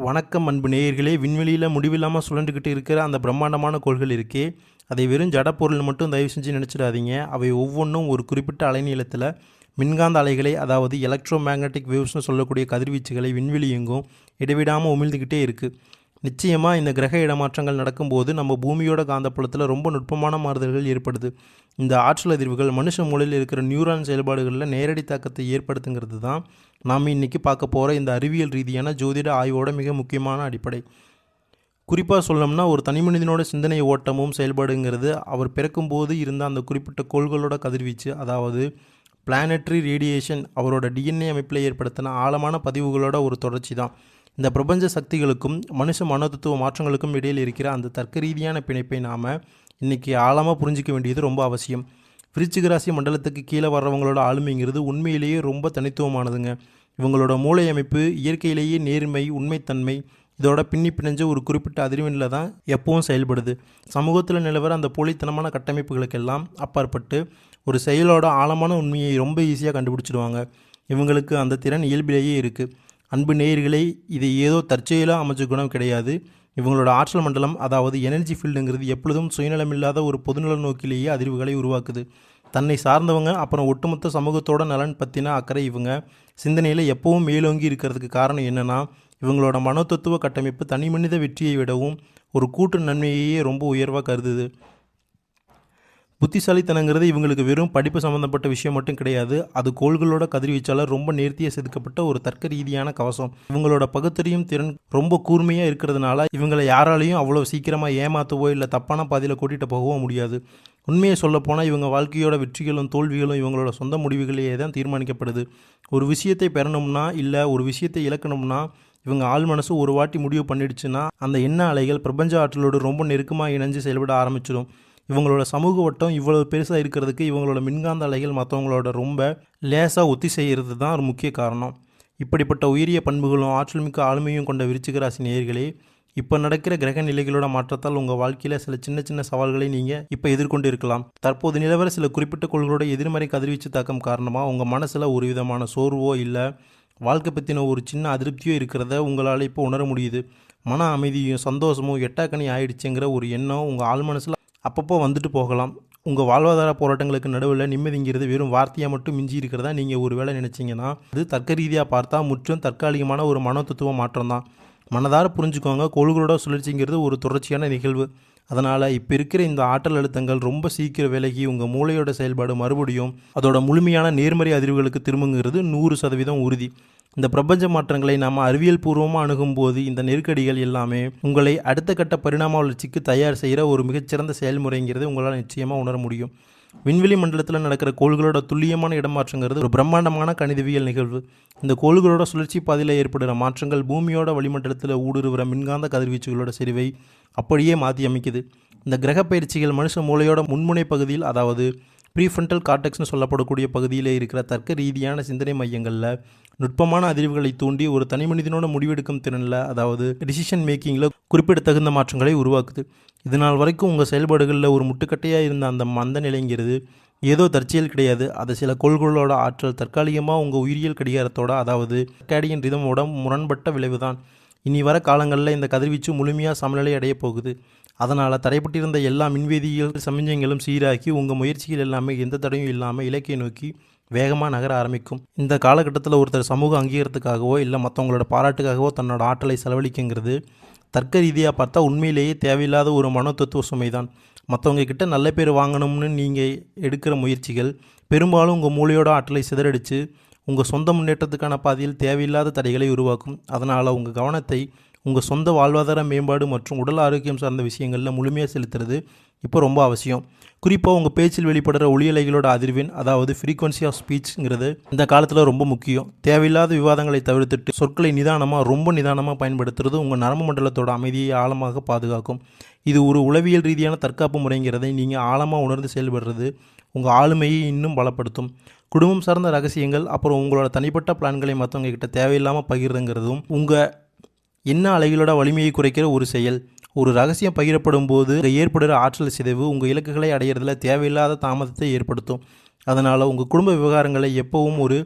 வணக்கம் அன்பு நேயர்களே. விண்வெளியில் முடிவில்லாமல் சுழண்டுக்கிட்டு இருக்கிற அந்த பிரம்மாண்டமான கோள்கள் இருக்கே, அதை வெறும் ஜடப்பொருள் மட்டும் தயவு செஞ்சு நினச்சிடாதீங்க. அவை ஒவ்வொன்றும் ஒரு குறிப்பிட்ட அலைநீளத்தில் மின்காந்த அலைகளை, அதாவது எலக்ட்ரோ மேக்னட்டிக் வேவ்ஸ்னு சொல்லக்கூடிய கதிர்வீச்சுகளை விண்வெளி எங்கும் இடைவிடாமல் உமிழ்ந்துக்கிட்டே இருக்குது. நிச்சயமாக இந்த கிரக இடமாற்றங்கள் நடக்கும்போது நம்ம பூமியோட காந்தப்புலத்தில் ரொம்ப நுட்பமான மாறுதல்கள் ஏற்படுது. இந்த ஆற்றல் அதிர்வுகள் மனுஷ மூளையில் இருக்கிற நியூரான் செயல்பாடுகளில் நேரடி தாக்கத்தை ஏற்படுத்துங்கிறது தான் நாம் இன்றைக்கி பார்க்க போகிற இந்த அறிவியல் ரீதியான ஜோதிட ஆய்வோட மிக முக்கியமான அடிப்படை. குறிப்பாக சொல்லணும்னா, ஒரு தனி மனிதனோட சிந்தனை ஓட்டமும் செயல்பாடுங்கிறது அவர் பிறக்கும்போது இருந்த அந்த குறிப்பிட்ட கோள்களோட கதிர்வீச்சு, அதாவது பிளானட்ரி ரேடியேஷன், அவரோட டிஎன்ஏ அமைப்பில் ஏற்படுத்தின ஆழமான பதிவுகளோட ஒரு தொடர்ச்சி தான். இந்த பிரபஞ்ச சக்திகளுக்கும் மனுஷ மனோதத்துவ மாற்றங்களுக்கும் இடையில் இருக்கிற அந்த தர்க்க ரீதியான பிணைப்பை நாம் இன்றைக்கி ஆழமாக புரிஞ்சிக்க வேண்டியது ரொம்ப அவசியம். விருச்சிக ராசி மண்டலத்துக்கு கீழே வர்றவங்களோட ஆளுமைங்கிறது உண்மையிலேயே ரொம்ப தனித்துவமானதுங்க. இவங்களோட மூளை அமைப்பு இயற்கையிலேயே நேர்மை, உண்மைத்தன்மை இதோட பின்னி பிணைஞ்ச ஒரு குறிப்பிட்ட அதிர்வெண்ணில் தான் எப்பவும் செயல்படுது. சமூகத்தில் நிலவர அந்த போலித்தனமான கட்டமைப்புகளுக்கெல்லாம் அப்பாற்பட்டு ஒரு செயலோட ஆழமான உண்மையை ரொம்ப ஈஸியாக கண்டுபிடிச்சிடுவாங்க. இவங்களுக்கு அந்த திறன் இயல்பிலேயே இருக்குது. அன்பு நேயர்களே, இது ஏதோ தற்செயலாக அமைச்ச குணம் கிடையாது. இவங்களோட ஆற்றல் மண்டலம், அதாவது எனர்ஜி ஃபீல்டுங்கிறது எப்பொழுதும் சுயநலமில்லாத ஒரு பொதுநல நோக்கிலேயே அதிர்வுகளை உருவாக்குது. தன்னை சார்ந்தவங்க அப்புறம் ஒட்டுமொத்த சமூகத்தோட நலன் பற்றின அக்கறை இவங்க சிந்தனையில் எப்பவும் மேலோங்கி இருக்கிறதுக்கு காரணம் என்னென்னா, இவங்களோட மனோதத்துவ கட்டமைப்பு தனி மனித வெற்றியை விடவும் ஒரு கூட்டு நன்மையையே ரொம்ப உயர்வாக கருதுது. புத்திசாலித்தனங்கிறது இவங்களுக்கு வெறும் படிப்பு சம்மந்தப்பட்ட விஷயம் மட்டும் கிடையாது. அது கோள்களோட கதிர்வீச்சால் ரொம்ப நேர்த்தியாக செதுக்கப்பட்ட ஒரு தர்க்க ரீதியான கவசம். இவங்களோட பகுத்தறியும் திறன் ரொம்ப கூர்மையாக இருக்கிறதுனால இவங்களை யாராலையும் அவ்வளோ சீக்கிரமாக ஏமாற்றவோ இல்லை தப்பான பாதையில் கூட்டிகிட்டு போகவோ முடியாது. உண்மையை சொல்லப்போனால் இவங்க வாழ்க்கையோட வெற்றிகளும் தோல்விகளும் இவங்களோட சொந்த முடிவுகளையே தான் தீர்மானிக்கப்படுது. ஒரு விஷயத்தை பெறணும்னா இல்லை ஒரு விஷயத்தை இழக்கணும்னா இவங்க ஆள் மனசு ஒரு வாட்டி முடிவு பண்ணிடுச்சுன்னா அந்த எண்ண அலைகள் பிரபஞ்ச ஆற்றலோடு ரொம்ப நெருக்கமாக இணைஞ்சு செயல்பட ஆரம்பிச்சிடும். இவங்களோட சமூக வட்டம் இவ்வளோ பெருசாக இருக்கிறதுக்கு இவங்களோட மின்காந்த அலைகள் மற்றவங்களோட ரொம்ப லேசாக ஒத்தி செய்கிறது தான் ஒரு முக்கிய காரணம். இப்படிப்பட்ட உயரிய பண்புகளும் ஆற்றல்மிக்க ஆளுமையும் கொண்ட விருச்சிக ராசி நேயர்களே, இப்போ நடக்கிற கிரக நிலைகளோட மாற்றத்தால் உங்கள் வாழ்க்கையில் சில சின்ன சின்ன சவால்களை நீங்கள் இப்போ எதிர்கொண்டு இருக்கலாம். தற்போது நிலவர சில குறிப்பிட்ட கோள்களோட எதிர்மறை கதிர்வீச்சு தாக்கம் காரணமாக உங்கள் மனசில் ஒரு விதமான சோர்வோ இல்லை வாழ்க்கை பற்றின ஒரு சின்ன அதிருப்தியோ இருக்கிறத உங்களால் இப்போ உணர முடியுது. மன அமைதியும் சந்தோஷமும் எட்டாக்கணி ஆயிடுச்சுங்கிற ஒரு எண்ணம் உங்கள் ஆள் மனசில் அப்பப்போ வந்துட்டு போகலாம். உங்கள் வாழ்வாதார போராட்டங்களுக்கு நடுவில் நிம்மதிங்கிறது வெறும் வார்த்தையாக மட்டும் மிஞ்சி இருக்கிறதா நீங்கள் ஒரு வேளை நினச்சிங்கன்னா, அது தர்க்க ரீதியாக பார்த்தா முற்றும் தற்காலிகமான ஒரு மனோதத்துவ மாற்றம் தான். மனதார புரிஞ்சுக்கோங்க, கோள்களோட சுழற்சிங்கிறது ஒரு தொடர்ச்சியான நிகழ்வு. அதனால் இப்போ இருக்கிற இந்த ஆற்றல் அழுத்தங்கள் ரொம்ப சீக்கிரம் விலகி உங்கள் மூளையோட செயல்பாடு மறுபடியும் அதோட முழுமையான நேர்மறை அதிர்வுகளுக்கு திரும்புங்கிறது 100% உறுதி. இந்த பிரபஞ்ச மாற்றங்களை நாம் அறிவியல் பூர்வமாக அணுகும்போது இந்த நெருக்கடிகள் எல்லாமே உங்களை அடுத்த கட்ட பரிணாம வளர்ச்சிக்கு தயார் செய்கிற ஒரு மிகச்சிறந்த செயல்முறைங்கிறது உங்களால் நிச்சயமாக உணர முடியும். விண்வெளி மண்டலத்தில் நடக்கிற கோள்களோட துல்லியமான இடமாற்றங்கிறது ஒரு பிரம்மாண்டமான கணிதவியல் நிகழ்வு. இந்த கோள்களோட சுழற்சி பாதையில் ஏற்படுகிற மாற்றங்கள் பூமியோட வளிமண்டலத்தில் ஊடுருவுற மின்காந்த கதிர்வீச்சுகளோட செறிவை அப்படியே மாற்றி அமைக்குது. இந்த கிரக பயிற்சிகள் மனுஷ மூளையோட முன்முனை பகுதியில், அதாவது ப்ரீஃப்ரண்டல் கார்டெக்ஸ்னு சொல்லப்படக்கூடிய பகுதியில் இருக்கிற தர்க்க ரீதியான சிந்தனை மையங்களில் நுட்பமான அதிர்வுகளை தூண்டி ஒரு தனி மனிதனோட முடிவெடுக்கும் திறனில், அதாவது டிசிஷன் மேக்கிங்கில் குறிப்பிடத்தகுந்த மாற்றங்களை உருவாக்குது. இதனால் வரைக்கும் உங்கள் செயல்பாடுகளில் ஒரு முட்டுக்கட்டையாக இருந்த அந்த மந்த நிலைங்கிறது ஏதோ தற்செயல் கிடையாது. அது சில கோள்களோட ஆற்றல் தற்காலிகமாக உங்கள் உயிரியல் கடிகாரத்தோட, அதாவது சர்க்காடியன் ரிதமோட முரண்பட்ட விளைவு தான். இனி வர காலங்களில் இந்த கதிர்வீச்சு முழுமையாக சமநிலை அடைய போகுது. அதனால் தடைப்பட்டிருந்த எல்லா மின்வேதியியல் சமிஞ்சைகளும் சீராக்கி உங்கள் முயற்சிகள் எல்லாமே எந்த தடையும் இல்லாமல் இலக்கை நோக்கி வேகமாக நகர ஆரம்பிக்கும். இந்த காலகட்டத்தில் ஒருத்தர் சமூக அங்கீகாரத்துக்காகவோ இல்லை மற்றவங்களோட பாராட்டுக்காகவோ தன்னோட ஆற்றலை செலவழிக்குங்கிறது தர்க்க ரீதியாக பார்த்தா உண்மையிலேயே தேவையில்லாத ஒரு மனோதத்துவ சுமை தான். மற்றவங்க கிட்ட நல்ல பேர் வாங்கணும்னு நீங்கள் எடுக்கிற முயற்சிகள் பெரும்பாலும் உங்கள் மூளையோட ஆற்றலை சிதறடித்து உங்கள் சொந்த முன்னேற்றத்துக்கான பாதையில் தேவையில்லாத தடைகளை உருவாக்கும். அதனால் உங்கள் கவனத்தை உங்கள் சொந்த வாழ்வாதார மேம்பாடு மற்றும் உடல் ஆரோக்கியம் சார்ந்த விஷயங்களில் முழுமையாக செலுத்துறது இப்போ ரொம்ப அவசியம். குறிப்பாக உங்கள் பேச்சில் வெளிப்படுற ஒளியலைகளோட அதிர்வெண், அதாவது ஃப்ரீக்வன்சி ஆஃப் ஸ்பீச்ங்கிறது இந்த காலத்தில் ரொம்ப முக்கியம். தேவையில்லாத விவாதங்களை தவிர்த்துட்டு சொற்களை ரொம்ப நிதானமாக பயன்படுத்துறது உங்கள் நரம்பு மண்டலத்தோட அமைதியை ஆழமாக பாதுகாக்கும். இது ஒரு உளவியல் ரீதியான தற்காப்பு முறைங்கிறதை நீங்கள் ஆழமாக உணர்ந்து செயல்படுறது உங்கள் ஆளுமையை இன்னும் பலப்படுத்தும். குடும்பம் சார்ந்த ரகசியங்கள் அப்புறம் உங்களோட தனிப்பட்ட பிளான்களை மற்றவங்க கிட்ட தேவையில்லாமல் பகிர்றதுங்கிறதும் உங்கள் எண்ண அலைகளோட வலிமையை குறைக்கிற ஒரு செயல். ஒரு ரகசியம் பகிரப்படும் போது ஏற்படுகிற ஆற்றல் சிதைவு உங்கள் இலக்குகளை அடையிறதுல தேவையில்லாத தாமதத்தை ஏற்படுத்தும். அதனால் உங்கள் குடும்ப விவகாரங்களை எப்பவும் ஒரு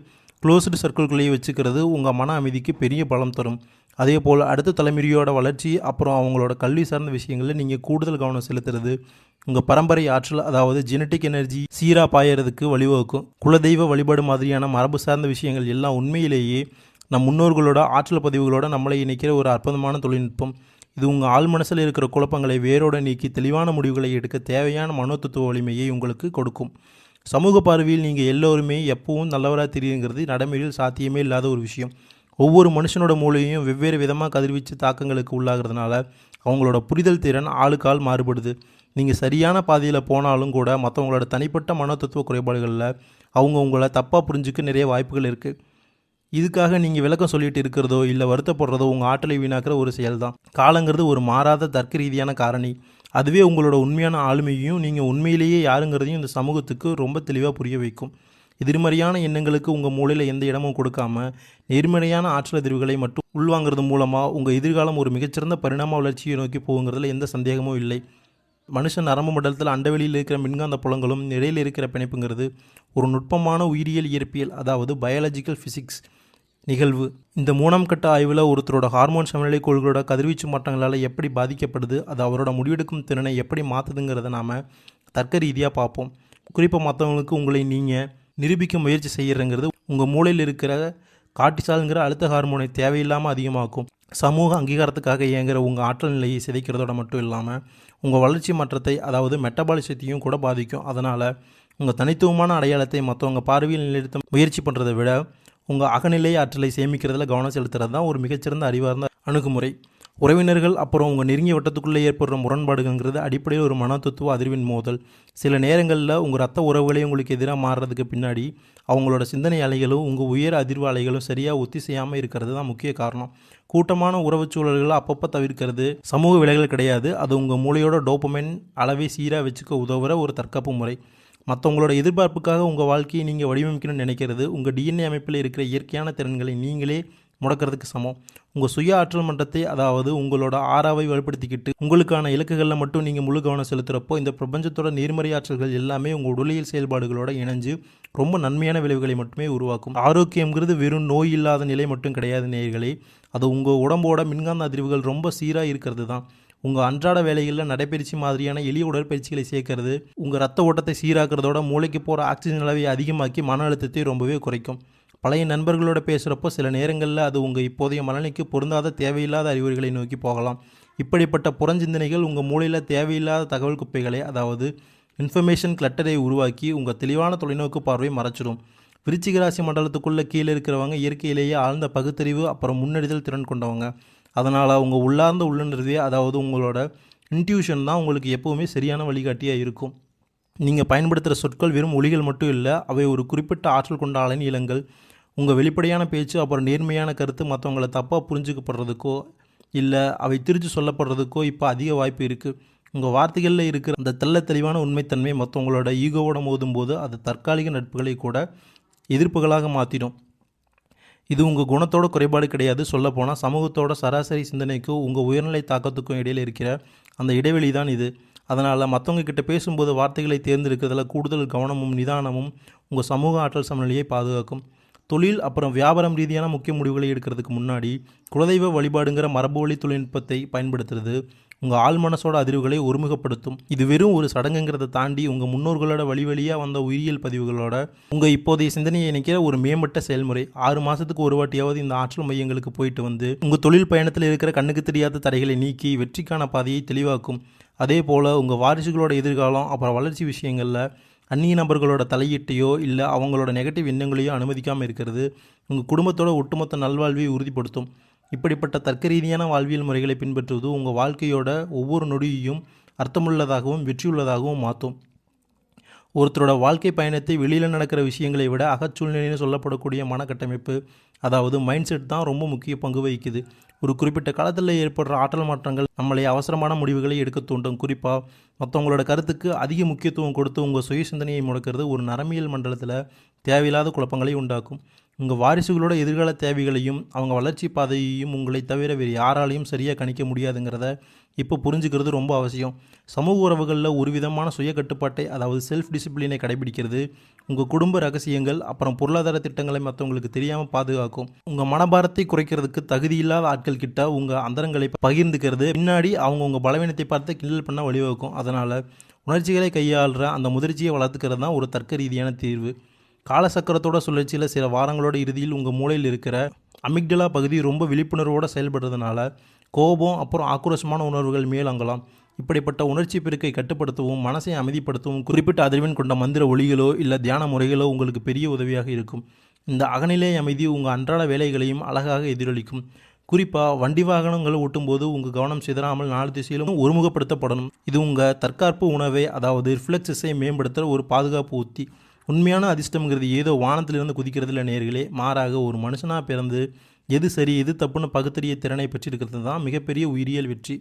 க்ளோஸ்டு சர்க்கிள்குள்ளேயே வச்சுக்கிறது உங்கள் மன அமைதிக்கு பெரிய பலம் தரும். அதே போல் அடுத்த தலைமுறையோட வளர்ச்சி அப்புறம் அவங்களோட கல்வி சார்ந்த விஷயங்களில் நீங்கள் கூடுதல் கவனம் செலுத்துறது உங்கள் பரம்பரை ஆற்றல் அதாவது ஜெனட்டிக் எனர்ஜி சீராக பாயறதுக்கு வழிவகுக்கும். குலதெய்வ வழிபாடு மாதிரியான மரபு சார்ந்த விஷயங்கள் எல்லாம் உண்மையிலேயே நம் முன்னோர்களோட ஆற்றல் பதிவுகளோட நம்மளை இணைக்கிற ஒரு அற்புதமான தொழில்நுட்பம். இது உங்கள் ஆள் மனசில் இருக்கிற குழப்பங்களை வேரோடு நீக்கி தெளிவான முடிவுகளை எடுக்க தேவையான மனோதத்துவ வலிமையை உங்களுக்கு கொடுக்கும். சமூக பார்வையில் நீங்கள் எல்லோருமே எப்பவும் நல்லவராக தெரியுங்கிறது நடைமுறையில் சாத்தியமே இல்லாத ஒரு விஷயம். ஒவ்வொரு மனுஷனோட மூளையும் வெவ்வேறு விதமாக கதிர்வீச்சு தாக்கங்களுக்கு உள்ளாகிறதுனால அவங்களோட புரிதல் திறன் ஆளுக்கு ஆள் மாறுபடுது. நீங்கள் சரியான பாதையில் போனாலும் கூட மற்றவங்களோட தனிப்பட்ட மனோதத்துவ குறைபாடுகளில் அவங்க உங்களை தப்பாக புரிஞ்சுக்க நிறைய வாய்ப்புகள் இருக்குது. இதுக்காக நீங்கள் விளக்கம் சொல்லிட்டு இருக்கிறதோ இல்லை வருத்தப்படுறதோ உங்கள் ஆற்றலை வீணாக்கிற ஒரு செயல் தான். காலங்கிறது ஒரு மாறாத தர்க்க ரீதியான காரணி. அதுவே உங்களோட உண்மையான ஆளுமையையும் நீங்கள் உண்மையிலேயே யாருங்கிறதையும் இந்த சமூகத்துக்கு ரொம்ப தெளிவாக புரிய வைக்கும். எதிர்மறையான எண்ணங்களுக்கு உங்கள் மூளையில் எந்த இடமும் கொடுக்காம நேர்மறையான ஆற்றல் அதிர்வுகளை மட்டும் உள்வாங்கிறது மூலமாக உங்கள் எதிர்காலம் ஒரு மிகச்சிறந்த பரிணாம வளர்ச்சியை நோக்கி போகுங்கிறதுல எந்த சந்தேகமும் இல்லை. மனுஷன் நரம்பு மண்டலத்தில் அண்டவெளியில் இருக்கிற மின்காந்த புலங்களும் நிறையில் இருக்கிற பிணைப்புங்கிறது ஒரு நுட்பமான உயிரியல் இயற்பியல் அதாவது பயாலஜிக்கல் ஃபிசிக்ஸ் நிகழ்வு. இந்த 3ஆம் கட்ட ஆய்வில் ஒருத்தரோட ஹார்மோன் சமநிலை கோள்களோட கதிர்வீச்சு மாற்றங்களால் எப்படி பாதிக்கப்படுது, அது அவரோட முடிவெடுக்கும் திறனை எப்படி மாற்றுதுங்கிறத நாம் தர்க்க ரீதியாக பார்ப்போம். குறிப்பாக மற்றவங்களுக்கு உங்களை நீங்கள் நிரூபிக்க முயற்சி செய்கிறங்கிறது உங்கள் மூளையில் இருக்கிற கார்டிசால்ங்கிற அழுத்த ஹார்மோனை தேவையில்லாமல் அதிகமாக்கும். சமூக அங்கீகாரத்துக்காக இயங்குகிற உங்கள் ஆற்றல் நிலையை சிதைக்கிறதோட மட்டும் இல்லாமல் உங்கள் வளர்ச்சி மாற்றத்தை அதாவது மெட்டபாலிசத்தையும் கூட பாதிக்கும். அதனால் உங்கள் தனித்துவமான அடையாளத்தை மற்றவங்க பார்வையில் நிலைநிறுத்த முயற்சி பண்ணுறதை விட உங்கள் அகநிலை ஆற்றலை சேமிக்கிறதுல கவனம் செலுத்துறது தான் ஒரு மிகச்சிறந்த அறிவார்ந்த அணுகுமுறை. உறவினர்கள் அப்புறம் உங்கள் நெருங்கிய வட்டத்துக்குள்ளே ஏற்படுற முரண்பாடுங்கிறது அடிப்படையில் ஒரு மனோதத்துவ அதிர்வின் மோதல். சில நேரங்களில் உங்கள் ரத்த உறவுகளே உங்களுக்கு எதிராக மாறுறதுக்கு பின்னாடி அவங்களோட சிந்தனை அலைகளும் உங்கள் உயர் அதிர்வு அலைகளும் சரியாக ஒத்தி செய்யாமல் இருக்கிறது தான் முக்கிய காரணம். கூட்டமான உறவு சூழல்களை அப்பப்போ தவிர்க்கிறது சமூக விலைகள் கிடையாது. அது உங்கள் மூளையோட டோபமைன் அளவை சீராக வச்சுக்க உதவுற ஒரு தற்காப்பு முறை. மற்றவங்களோட எதிர்பார்ப்புக்காக உங்கள் வாழ்க்கையை நீங்கள் வடிவமைக்கணும்னு நினைக்கிறது உங்கள் டிஎன்ஏ அமைப்பில் இருக்கிற இயற்கையான திறன்களை நீங்களே முடக்கிறதுக்கு சமம். உங்கள் சுய ஆற்றல் மன்றத்தை அதாவது உங்களோட ஆறாவை வலுப்படுத்திக்கிட்டு உங்களுக்கான இலக்குகளில் மட்டும் நீங்கள் முழு கவனம் செலுத்துகிறப்போ இந்த பிரபஞ்சத்தோட நேர்மறை ஆற்றல்கள் எல்லாமே உங்கள் உடலியல் செயல்பாடுகளோட இணைஞ்சு ரொம்ப நன்மையான விளைவுகளை மட்டுமே உருவாக்கும். ஆரோக்கியங்கிறது வெறும் நோய் இல்லாத நிலை மட்டும் கிடையாது நேயர்களே, அது உங்கள் உடம்போட மின்காந்த அதிர்வுகள் ரொம்ப சீராக இருக்கிறது தான். உங்கள் அன்றாட வேலைகளில் நடைப்பயிற்சி மாதிரியான எளிய உடற்பயிற்சிகளை சேர்க்கறது உங்கள் ரத்த ஓட்டத்தை சீராக்கிறதோட மூளைக்கு போகிற ஆக்சிஜன் அளவை அதிகமாக்கி மன அழுத்தத்தை ரொம்பவே குறைக்கும். பழைய நண்பர்களோட பேசுகிறப்போ சில நேரங்களில் அது உங்கள் இப்போதைய மனநிலைக்கு பொருந்தாத தேவையில்லாத அறிகுறிகளை நோக்கி போகலாம். இப்படிப்பட்ட புறஞ்சிந்தனைகள் உங்கள் மூளையில் தேவையில்லாத தகவல் குப்பைகளை அதாவது இன்ஃபர்மேஷன் கிளட்டரை உருவாக்கி உங்கள் தெளிவான தொலைநோக்கு பார்வை மறைச்சிடும். விருச்சிக ராசி மண்டலத்துக்குள்ளே கீழே இருக்கிறவங்க இயற்கையிலேயே ஆழ்ந்த பகுத்தறிவு அப்புறம் முன்னெடுதல் திறன் கொண்டவங்க. அதனால் உங்கள் உள்ளார்ந்த உள்ளுணர்வே அதாவது உங்களோட இன்ட்யூஷன் தான் உங்களுக்கு எப்போவுமே சரியான வழிகாட்டியாக இருக்கும். நீங்கள் பயன்படுத்துகிற சொற்கள் வெறும் ஒலிகள் மட்டும் இல்லை, அவை ஒரு குறிப்பிட்ட ஆற்றல் கொண்ட அலைநீளங்கள். உங்கள் வெளிப்படையான பேச்சு அப்புறம் நேர்மையான கருத்து மற்றவங்களை தப்பாக புரிஞ்சுக்கப்படுறதுக்கோ இல்லை அவை திரிச்சு சொல்லப்படுறதுக்கோ இப்போ அதிக வாய்ப்பு இருக்குது. உங்கள் வார்த்தைகளில் இருக்கிற அந்த தெள்ள தெளிவான உண்மைத்தன்மை மற்றவங்களோட ஈகோவோட மோதும்போது அது தற்காலிக நட்புகளை கூட எதிர்ப்புகளாக மாற்றிடும். இது உங்கள் குணத்தோட குறைபாடு கிடையாது. சொல்லப்போனால் சமூகத்தோட சராசரி சிந்தனைக்கும் உங்கள் உயர்நிலை தாக்கத்துக்கும் இடையில் இருக்கிற அந்த இடைவெளி தான் இது. அதனால் மற்றவங்க கிட்ட பேசும்போது வார்த்தைகளை தேர்ந்தெடுக்கிறதுல கூடுதல் கவனமும் நிதானமும் உங்கள் சமூக ஆற்றல் சமநிலையை பாதுகாக்கும். தொழில் அப்புறம் வியாபாரம் ரீதியான முக்கிய முடிவுகளை எடுக்கிறதுக்கு முன்னாடி குலதெய்வ வழிபாடுங்கிற மரபு வழி தொழில்நுட்பத்தை பயன்படுத்துறது உங்கள் ஆள் மனசோட அதிர்வுகளை ஒருமுகப்படுத்தும். இது வெறும் ஒரு சடங்குங்கிறத தாண்டி உங்கள் முன்னோர்களோட வழியாக வந்த உயிரியல் பதிவுகளோட உங்கள் இப்போதைய சிந்தனையை இணைக்கிற ஒரு மேம்பட்ட செயல்முறை. 6 மாதத்துக்கு ஒரு வாட்டியாவது இந்த ஆற்றல் மையங்களுக்கு போயிட்டு வந்து உங்கள் தொழில் பயணத்தில் இருக்கிற கண்ணுக்கு தெரியாத தடைகளை நீக்கி வெற்றிக்கான பாதையை தெளிவாக்கும். அதே போல் உங்கள் வாரிசுகளோட எதிர்காலம் அப்புறம் வளர்ச்சி விஷயங்களில் அந்நிய நபர்களோட தலையீட்டையோ இல்லை அவங்களோட நெகட்டிவ் எண்ணங்களையோ அனுமதிக்காமல் இருக்கிறது உங்கள் குடும்பத்தோட ஒட்டுமொத்த நல்வாழ்வை உறுதிப்படுத்தும். இப்படிப்பட்ட தர்க்க ரீதியான வாழ்வியல் முறைகளை பின்பற்றுவது உங்கள் வாழ்க்கையோட ஒவ்வொரு நொடியையும் அர்த்தமுள்ளதாகவும் வெற்றியுள்ளதாகவும் மாற்றும். ஒருத்தரோட வாழ்க்கை பயணத்தை வெளியில் நடக்கிற விஷயங்களை விட அகச்சூழ்நிலைன்னு சொல்லப்படக்கூடிய மனக்கட்டமைப்பு அதாவது மைண்ட் செட் தான் ரொம்ப முக்கிய பங்கு வகிக்குது. ஒரு குறிப்பிட்ட காலத்தில் ஏற்படுற ஆற்றல் மாற்றங்கள் நம்மளை அவசரமான முடிவுகளை எடுக்க தூண்டும். குறிப்பாக மற்றவங்களோட கருத்துக்கு அதிக முக்கியத்துவம் கொடுத்து உங்கள் சுய சிந்தனையை முடக்கிறது ஒரு நரம்பியல் மண்டலத்தில் தேவையில்லாத குழப்பங்களை உண்டாக்கும். உங்கள் வாரிசுகளோட எதிர்கால தேவைகளையும் அவங்க வளர்ச்சி பாதையையும் உங்களை தவிர வேறு யாராலையும் சரியாக கணிக்க முடியாதுங்கிறத இப்போ புரிஞ்சுக்கிறது ரொம்ப அவசியம். சமூக உறவுகளில் ஒரு விதமான சுய கட்டுப்பாட்டை, அதாவது செல்ஃப் டிசிப்ளினை கடைபிடிக்கிறது உங்கள் குடும்ப ரகசியங்கள் அப்புறம் பொருளாதார திட்டங்களை மற்றவங்களுக்கு தெரியாமல் பாதுகாக்கும். உங்கள் மனபாரத்தை குறைக்கிறதுக்கு தகுதியில்லாத ஆட்கள் கிட்ட உங்கள் அந்தரங்களை பகிர்ந்துக்கிறது பின்னாடி அவங்க உங்கள் பலவீனத்தை பார்த்து கிண்டல் பண்ண வழிவகுக்கும். அதனால் உணர்ச்சிகளை கையாளுற அந்த முதிர்ச்சியை வளர்த்துக்கிறது தான் ஒரு தர்க்க ரீதியான தீர்வு. காலசக்கரத்தோட சுழற்சியில் சில வாரங்களோட இறுதியில் உங்கள் மூளையில் இருக்கிற அமிக்டலா பகுதி ரொம்ப விழிப்புணர்வோடு செயல்படுறதுனால கோபம் அப்புறம் ஆக்ரோஷமான உணர்வுகள் மேலங்கலாம். இப்படிப்பட்ட உணர்ச்சி பெருக்கை கட்டுப்படுத்தவும் மனசை அமைதிப்படுத்தவும் குறிப்பிட்ட அதிர்வெண் கொண்ட மந்திர ஒலிகளோ இல்லை தியான முறைகளோ உங்களுக்கு பெரிய உதவியாக இருக்கும். இந்த அகநிலை அமைதி உங்கள் அன்றாட வேலைகளையும் அழகாக எதிரொலிக்கும். குறிப்பாக வண்டி வாகனங்கள் ஓட்டும்போது உங்கள் கவனம் சிதறாமல் 4 திசையிலும் ஒருமுகப்படுத்தப்படணும். இது உங்கள் தற்காப்பு உணவை, அதாவது ரிஃப்ளெக்ஸஸை மேம்படுத்துகிற ஒரு பாதுகாப்பு உத்தி. உண்மையான அதிர்ஷ்டம்ங்கிறது ஏதோ வானத்திலிருந்து குதிக்கிறதுல நேர்களே, மாறாக ஒரு மனுஷனாக பிறந்து எது சரி எது தப்புன்னு பகுத்தறிய திறனை பெற்றிருக்கிறது தான் மிகப்பெரிய உயிரியல் வெற்றி.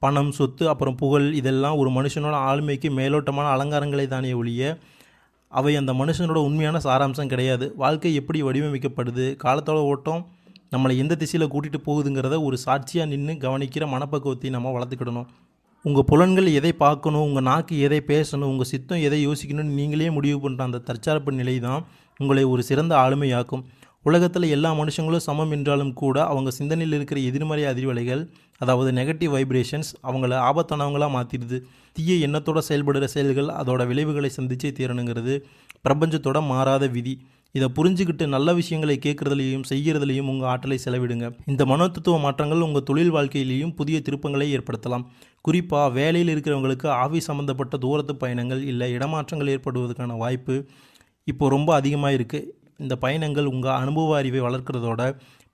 பணம், சொத்து அப்புறம் புகழ் இதெல்லாம் ஒரு மனுஷனோட ஆளுமைக்கு மேலோட்டமான அலங்காரங்களை தானே ஒழிய அவை அந்த மனுஷனோட உண்மையான சாராம்சம் கிடையாது. வாழ்க்கை எப்படி வடிவமைக்கப்படுது, காலத்தோட ஓட்டம் நம்மளை எந்த திசையில் கூட்டிகிட்டு போகுதுங்கிறத ஒரு சாட்சியாக நின்று கவனிக்கிற மனப்பக்குவத்தை நம்ம வளர்த்துக்கிடணும். உங்கள் புலன்கள் எதை பார்க்கணும், உங்கள் நாக்கு எதை பேசணும், உங்கள் சித்தம் எதை யோசிக்கணும்னு நீங்களே முடிவு பண்ணுற அந்த தற்சார்பு நிலை தான் உங்களை ஒரு சிறந்த ஆளுமையாக்கும். உலகத்தில் எல்லா மனுஷங்களும் சமம் என்றாலும் கூட அவங்க சிந்தனையில் இருக்கிற எதிர்மறை அதிர்வலைகள், அதாவது நெகட்டிவ் வைப்ரேஷன்ஸ், அவங்கள ஆபத்தானவங்களாக மாற்றிடுது. தீய எண்ணத்தோடு செயல்படுகிற செயல்கள் அதோட விளைவுகளை சந்திச்சே தீரணுங்கிறது பிரபஞ்சத்தோட மாறாத விதி. இதை புரிஞ்சுக்கிட்டு நல்ல விஷயங்களை கேட்குறதுலையும் செய்கிறதுலையும் உங்கள் ஆற்றலை செலவிடுங்க. இந்த மனோதத்துவ மாற்றங்கள் உங்கள் தொழில் வாழ்க்கையிலையும் புதிய திருப்பங்களை ஏற்படுத்தலாம். குறிப்பாக வேலையில் இருக்கிறவங்களுக்கு ஆஃபீஸ் சம்மந்தப்பட்ட தூரத்து பயணங்கள் இல்லை இடமாற்றங்கள் ஏற்படுவதற்கான வாய்ப்பு இப்போ ரொம்ப அதிகமாக இருக்குது. இந்த பயணங்கள் உங்கள் அனுபவ அறிவை வளர்க்குறதோட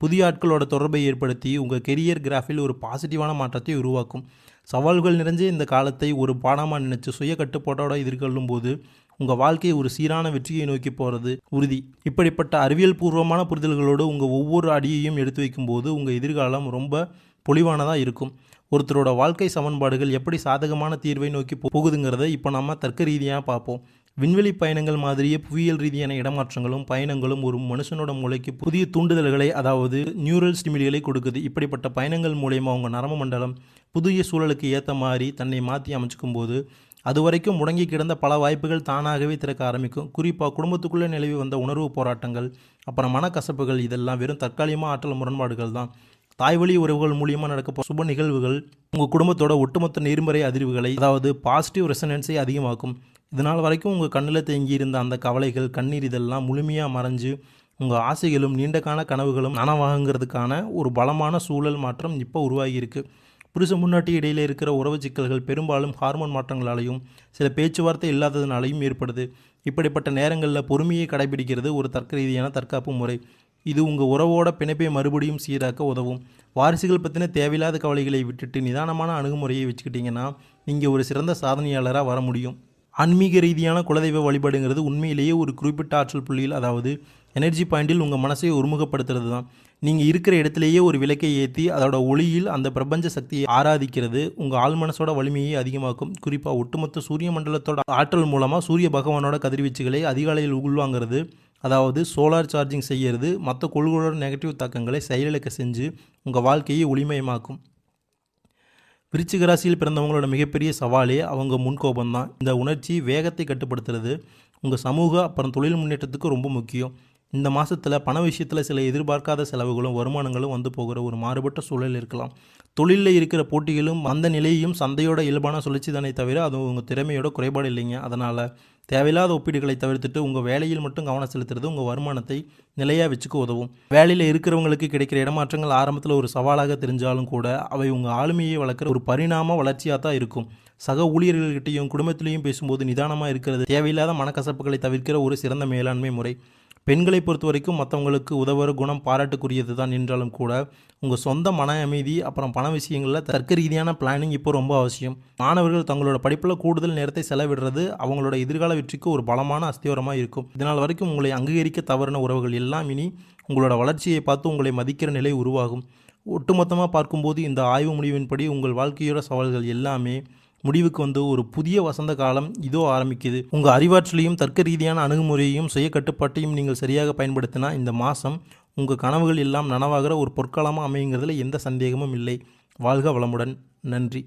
புதிய ஆட்களோட தொடர்பை ஏற்படுத்தி உங்கள் கெரியர் கிராஃபில் ஒரு பாசிட்டிவான மாற்றத்தை உருவாக்கும். சவால்கள் நிறைஞ்ச இந்த காலத்தை ஒரு பாடமாக நினச்சி சுய கட்டுப்பாட்டோடு எதிர்கொள்ளும் போது உங்கள் வாழ்க்கையை ஒரு சீரான வெற்றியை நோக்கி போகிறது உறுதி. இப்படிப்பட்ட அறிவியல் பூர்வமான புரிதல்களோடு உங்கள் ஒவ்வொரு அடியையும் எடுத்து வைக்கும்போது உங்கள் எதிர்காலம் ரொம்ப பொலிவானதாக இருக்கும். ஒருத்தரோட வாழ்க்கை சமன்பாடுகள் எப்படி சாதகமான தீர்வை நோக்கி போகுதுங்கிறத இப்போ நம்ம தர்க்க ரீதியாக பார்ப்போம். விண்வெளி பயணங்கள் மாதிரியே புவியியல் ரீதியான இடமாற்றங்களும் பயணங்களும் ஒரு மனுஷனோட மூளைக்கு புதிய தூண்டுதல்களை, அதாவது நியூரல் ஸ்டிமுலிகளை கொடுக்குது. இப்படிப்பட்ட பயணங்கள் மூலயமா உங்கள் நரம்பு மண்டலம் புதிய சூழலுக்கு ஏற்ற மாதிரி தன்னை மாற்றி அமைச்சிக்கும் போது அது வரைக்கும் முடங்கி கிடந்த பல வாய்ப்புகள் தானாகவே திறக்க ஆரம்பிக்கும். குறிப்பாக குடும்பத்துக்குள்ளே நிலவி வந்த உணர்வு போராட்டங்கள் அப்புறம் மனக்கசப்புகள் இதெல்லாம் வெறும் தற்காலிகமாக ஆற்றல் முரண்பாடுகள் தான். தாய்வழி உறவுகள் மூலியமாக நடக்க சுப நிகழ்வுகள் உங்கள் குடும்பத்தோட ஒட்டுமொத்த நேர்மறை அதிர்வுகளை, அதாவது பாசிட்டிவ் ரெசனன்ஸை அதிகமாக்கும். இதனால் வரைக்கும் உங்கள் கண்ணில் தேங்கியிருந்த அந்த கவலைகள், கண்ணீர் இதெல்லாம் முழுமையாக மறைஞ்சு உங்கள் ஆசைகளும் நீண்டகால கனவுகளும் நனவாகுங்கிறதுக்கான ஒரு பலமான சூழல் மாற்றம் இப்போ உருவாகியிருக்கு. புருஷ முன்னாட்டி இடையிலே இருக்கிற உறவு சிக்கல்கள் பெரும்பாலும் ஹார்மோன் மாற்றங்களாலையும் சில பேச்சுவார்த்தை இல்லாததுனாலையும் ஏற்படுது. இப்படிப்பட்ட நேரங்களில் பொறுமையை கடைபிடிக்கிறது ஒரு தர்க்க ரீதியான தற்காப்பு முறை. இது உங்கள் உறவோட பிணைப்பை மறுபடியும் சீராக்க உதவும். வாரிசுகள் பற்றின தேவையில்லாத கவலைகளை விட்டுட்டு நிதானமான அணுகுமுறையை வச்சுக்கிட்டிங்கன்னா நீங்கள் ஒரு சிறந்த சாதனையாளராக வர முடியும். ஆன்மீக ரீதியான குலதெய்வ வழிபாடுங்கிறது உண்மையிலேயே ஒரு குறிப்பிட்ட ஆற்றல் புள்ளியில், அதாவது எனர்ஜி பாயிண்டில் உங்கள் மனசை ஒருமுகப்படுத்துறது தான். நீங்கள் இருக்கிற இடத்துலையே ஒரு விளக்கை ஏற்றி அதோட ஒளியில் அந்த பிரபஞ்ச சக்தியை ஆராதிக்கிறது உங்கள் ஆள் மனசோட வலிமையை அதிகமாக்கும். குறிப்பாக ஒட்டுமொத்த சூரிய மண்டலத்தோட ஆற்றல் மூலமாக சூரிய பகவானோட கதிர்வீச்சுகளை அதிகாலையில் உள்வாங்கிறது, அதாவது சோலார் சார்ஜிங் செய்கிறது, மற்ற கொள்கைகளோட நெகட்டிவ் தாக்கங்களை செயலிழக்க செஞ்சு உங்கள் வாழ்க்கையை ஒளிமயமாக்கும். விருச்சிக ராசியில் பிறந்தவங்களோட மிகப்பெரிய சவாலே அவங்க முன்கோபம்தான். இந்த உணர்ச்சி வேகத்தை கட்டுப்படுத்துறது உங்கள் சமூக அப்புறம் தொழில் முன்னேற்றத்துக்கு ரொம்ப முக்கியம். இந்த மாதத்தில் பண விஷயத்தில் சில எதிர்பார்க்காத செலவுகளும் வருமானங்களும் வந்து போகிற ஒரு மாறுபட்ட சூழல் இருக்கலாம். தொழிலில் இருக்கிற போட்டிகளும் அந்த நிலையும் சந்தையோட இயல்பான சுழற்சி தானே தவிர அது உங்கள் திறமையோட குறைபாடு இல்லைங்க. அதனால் தேவையில்லாத ஒப்பீடுகளை தவிர்த்துட்டு உங்கள் வேலையில் மட்டும் கவனம் செலுத்துறது உங்கள் வருமானத்தை நிலையாக வச்சுக்க உதவும். வேலையில் இருக்கிறவங்களுக்கு கிடைக்கிற இடமாற்றங்கள் ஆரம்பத்தில் ஒரு சவாலாக தெரிஞ்சாலும் கூட அவை உங்கள் ஆளுமையை வளர்க்குற ஒரு பரிணாம வளர்ச்சியாக தான் இருக்கும். சக ஊழியர்கள்கிட்டையும் குடும்பத்திலையும் பேசும்போது நிதானமாக இருக்கிறது தேவையில்லாத மனக்கசப்புகளை தவிர்க்கிற ஒரு சிறந்த மேலாண்மை முறை. பெண்களை பொறுத்த வரைக்கும் மற்றவங்களுக்கு உதவுற குணம் பாராட்டுக்குரியது தான் என்றாலும் கூட உங்கள் சொந்த மன அமைதி அப்புறம் பண விஷயங்களில் தர்க்க ரீதியான பிளானிங் இப்போ ரொம்ப அவசியம். மாணவர்கள் தங்களோட படிப்பில் கூடுதல் நேரத்தை செலவிடுறது அவங்களோட எதிர்கால வெற்றிக்கு ஒரு பலமான அஸ்திவாரமாக இருக்கும். இதனால் வரைக்கும் உங்களை அங்கீகரிக்க தவறின உறவுகள் எல்லாம் இனி உங்களோட வளர்ச்சியை பார்த்து உங்களை மதிக்கிற நிலை உருவாகும். ஒட்டுமொத்தமாக பார்க்கும்போது இந்த ஆய்வு முடிவின்படி உங்கள் வாழ்க்கையோட சவால்கள் எல்லாமே முடிவுக்கு வந்து ஒரு புதிய வசந்த காலம் இதோ ஆரம்பிக்குது. உங்கள் அறிவாற்றலையும் தர்க்க ரீதியான அணுகுமுறையையும் சுய கட்டுப்பாட்டையும் நீங்கள் சரியாக பயன்படுத்தினா இந்த மாதம் உங்கள் கனவுகள் எல்லாம் நனவாகிற ஒரு பொற்காலமாக அமையுங்கிறதுல எந்த சந்தேகமும் இல்லை. வாழ்க வளமுடன். நன்றி.